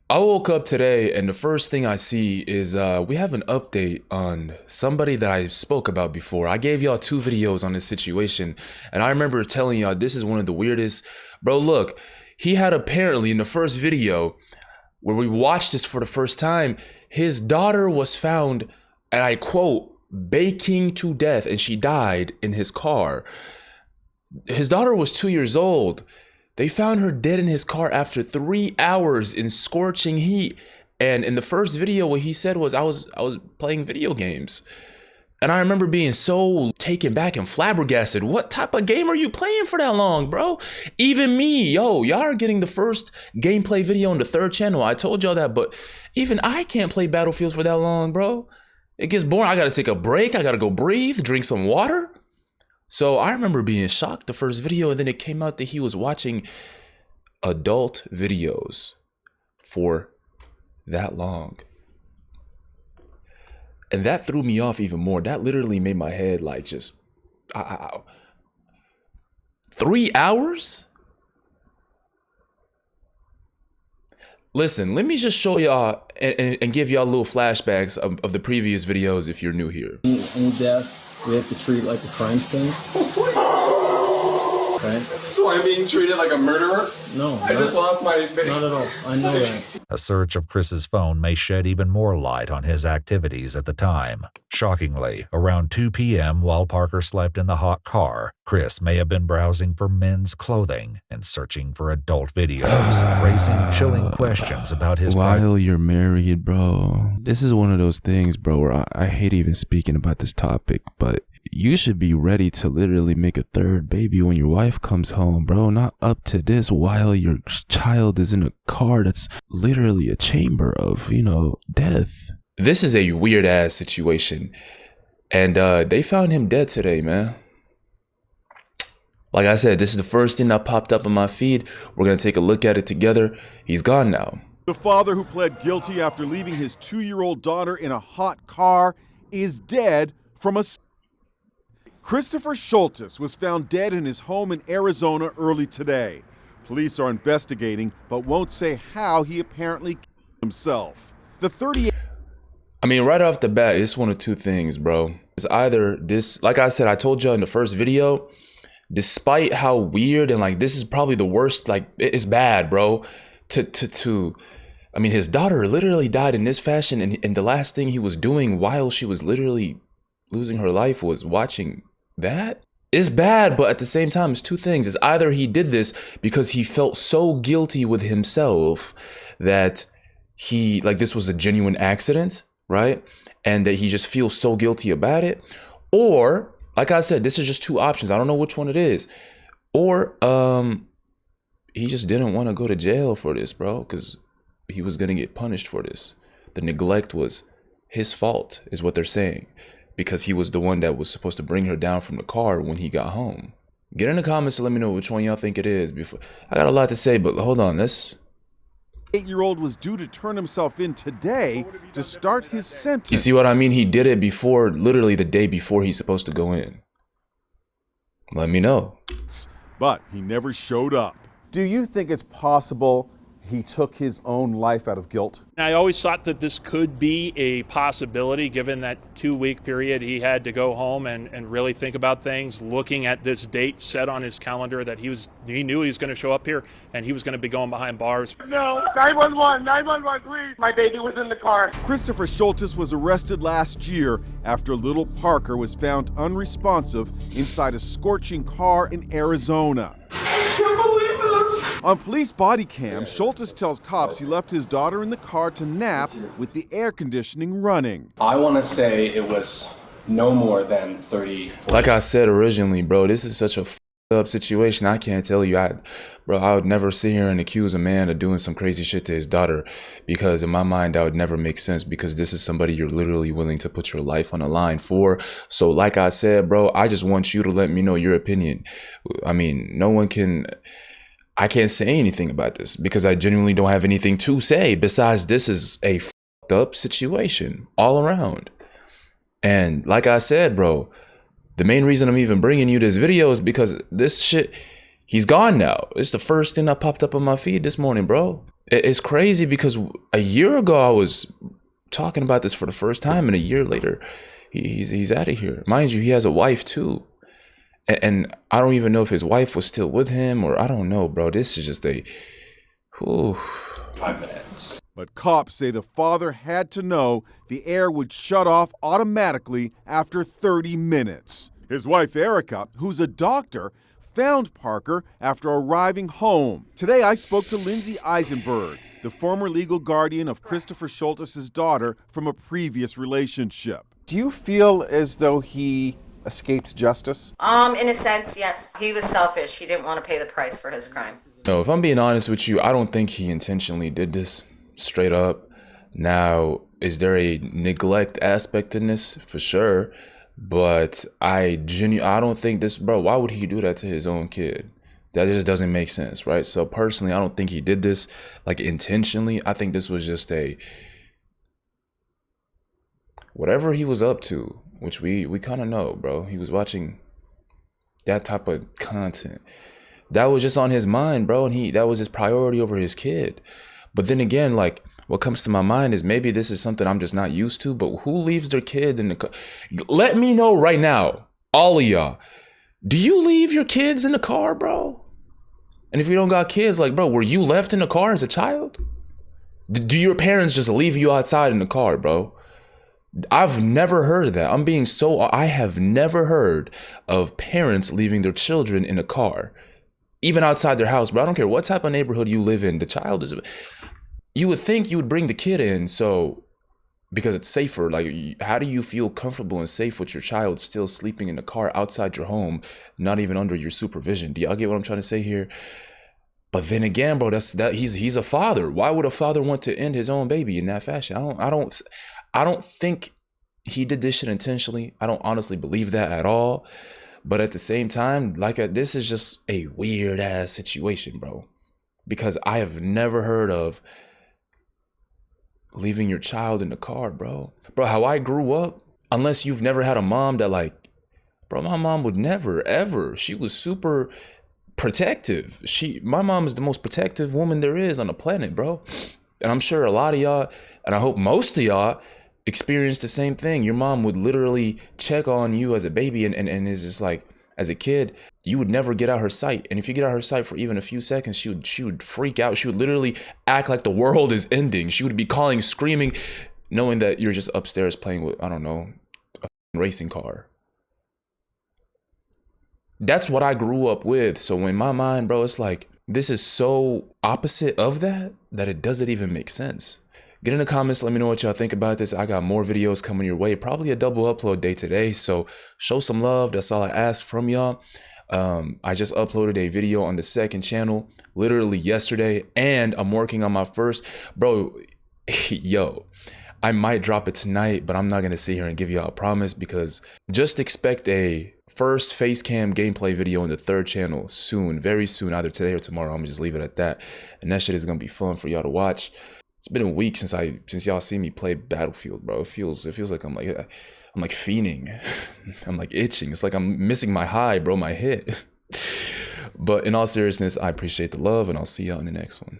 I woke up today and the first thing I see is we have an update on somebody that I spoke about before. I gave y'all 2 videos on this situation, and I remember telling y'all this is one of the weirdest. Bro, look, he had apparently in the first video where we watched this for the first time, his daughter was found, and I quote, baking to death, and she died in his car. His daughter was 2 years old. They found her dead in his car after 3 hours in scorching heat. And in the first video, what he said was, I was playing video games. And I remember being so taken back and flabbergasted. What type of game are you playing for that long, bro? Even me, yo, y'all are getting the first gameplay video on the 3rd channel. I told y'all that, but even I can't play Battlefields for that long, bro. It gets boring. I gotta take a break. I gotta go breathe, drink some water. So I remember being shocked the first video, and then it came out that he was watching adult videos for that long. And that threw me off even more. That literally made my head like just, 3 hours? Listen, let me just show y'all and give y'all little flashbacks of the previous videos if you're new here. Any death we have to treat like a crime scene. Okay? So I'm being treated like a murderer? No. I just lost my baby. Not at all. I know that. A search of Chris's phone may shed even more light on his activities at the time. Shockingly, around 2 p.m. while Parker slept in the hot car, Chris may have been browsing for men's clothing and searching for adult videos, raising chilling questions about his While you're married, bro. This is one of those things, bro, where I hate even speaking about this topic, but you should be ready to literally make a 3rd baby when your wife comes home, bro. Not up to this while your child is in a car that's literally a chamber of, death. This is a weird ass situation. And they found him dead today, man. Like I said, this is the first thing that popped up on my feed. We're going to take a look at it together. He's gone now. The father who pled guilty after leaving his 2-year-old daughter in a hot car is dead from a... Christopher Schultes was found dead in his home in Arizona early today. Police are investigating, but won't say how he apparently killed himself. The 38... I mean, right off the bat, it's one of 2 things, bro. It's either this, like I said, I told y'all in the first video, despite how weird and like this is probably the worst, like it's bad, bro. I mean, his daughter literally died in this fashion, and the last thing he was doing while she was literally losing her life was watching that. It's bad, but at the same time, it's 2 things. It's either he did this because he felt so guilty with himself that he, like, this was a genuine accident, right? And that he just feels so guilty about it. Or, like I said, this is just 2 options. I don't know which one it is. Or he just didn't want to go to jail for this, bro, because he was going to get punished for this. The neglect was his fault, is what they're saying, because he was the one that was supposed to bring her down from the car when he got home. Get in the comments and let me know which one y'all think it is. Before I got a lot to say, but hold on. This 8-year-old was due to turn himself in today to start his sentence. You see what I mean? He did it before, literally the day before he's supposed to go in. Let me know. But he never showed up. Do you think it's possible he took his own life out of guilt? I always thought that this could be a possibility given that 2-week period he had to go home and really think about things, looking at this date set on his calendar that he knew he was going to show up here and he was going to be going behind bars. No, 911, please. My baby was in the car. Christopher Schultes was arrested last year after little Parker was found unresponsive inside a scorching car in Arizona. I can't believe this. On police body cam, Schultes tells cops he left his daughter in the car to nap with the air conditioning running. I want to say it was no more than 30. 40. Like I said originally, bro, this is such a up situation. I can't tell you. I would never sit here and accuse a man of doing some crazy shit to his daughter, because in my mind that would never make sense, because this is somebody you're literally willing to put your life on the line for. So like I said, bro, I just want you to let me know your opinion. I mean, I can't say anything about this because I genuinely don't have anything to say besides this is a up situation all around. And like I said, bro, the main reason I'm even bringing you this video is because this shit, he's gone now. It's the first thing that popped up on my feed this morning, bro. It's crazy because a year ago I was talking about this for the first time, and a year later he's out of here. Mind you, he has a wife too. And I don't even know if his wife was still with him, or I don't know, bro. This is just whew. 5 minutes. But cops say the father had to know the air would shut off automatically after 30 minutes. His wife, Erica, who's a doctor, found Parker after arriving home. Today, I spoke to Lindsay Eisenberg, the former legal guardian of Christopher Schultes' daughter from a previous relationship. Do you feel as though he escaped justice? In a sense, yes. He was selfish. He didn't want to pay the price for his crime. No, if I'm being honest with you, I don't think he intentionally did this, straight up. Now, is there a neglect aspect in this? For sure. But I don't think this, bro, why would he do that to his own kid? That just doesn't make sense, right? So personally, I don't think he did this like intentionally. I think this was just whatever he was up to, which we kind of know, bro. He was watching that type of content. That was just on his mind, bro, and that was his priority over his kid. But then again, like, what comes to my mind is maybe this is something I'm just not used to, but who leaves their kid in the car? Let me know right now, all of y'all. Do you leave your kids in the car, bro? And if you don't got kids, like, bro, were you left in the car as a child? Do your parents just leave you outside in the car, bro? I've never heard of that. I have never heard of parents leaving their children in a car, even outside their house, bro. I don't care what type of neighborhood you live in. The child is... You would think you would bring the kid in, so because it's safer. Like, how do you feel comfortable and safe with your child still sleeping in the car outside your home, not even under your supervision? Do y'all get what I'm trying to say here? But then again, bro, he's a father. Why would a father want to end his own baby in that fashion? I don't think he did this shit intentionally. I don't honestly believe that at all. But at the same time, this is just a weird ass situation, bro, because I have never heard of leaving your child in the car, bro. Bro, how I grew up, unless you've never had a mom that, like, bro, my mom would never, ever. She was super protective. My mom is the most protective woman there is on the planet, bro. And I'm sure a lot of y'all, and I hope most of y'all, experienced the same thing. Your mom would literally check on you as a baby, and it's just like, as a kid, you would never get out her sight. And if you get out her sight for even a few seconds, she would freak out. She would literally act like the world is ending. She would be calling, screaming, knowing that you're just upstairs playing with, I don't know, a racing car. That's what I grew up with. So in my mind, bro, it's like, this is so opposite of that it doesn't even make sense. Get in the comments, let me know what y'all think about this. I got more videos coming your way, probably a double upload day today, so show some love. That's all I ask from y'all. I just uploaded a video on the second channel literally yesterday, and I'm working on my first, bro. Yo, I might drop it tonight, but I'm not gonna sit here and give y'all a promise, because just expect a first face cam gameplay video on the third channel soon, very soon, either today or tomorrow. I'm gonna just leave it at that, and that shit is gonna be fun for y'all to watch. It's been a week since y'all see me play Battlefield, bro. It feels like I'm like fiending. I'm like itching. It's like I'm missing my high, bro, my hit. But in all seriousness, I appreciate the love, and I'll see y'all in the next one.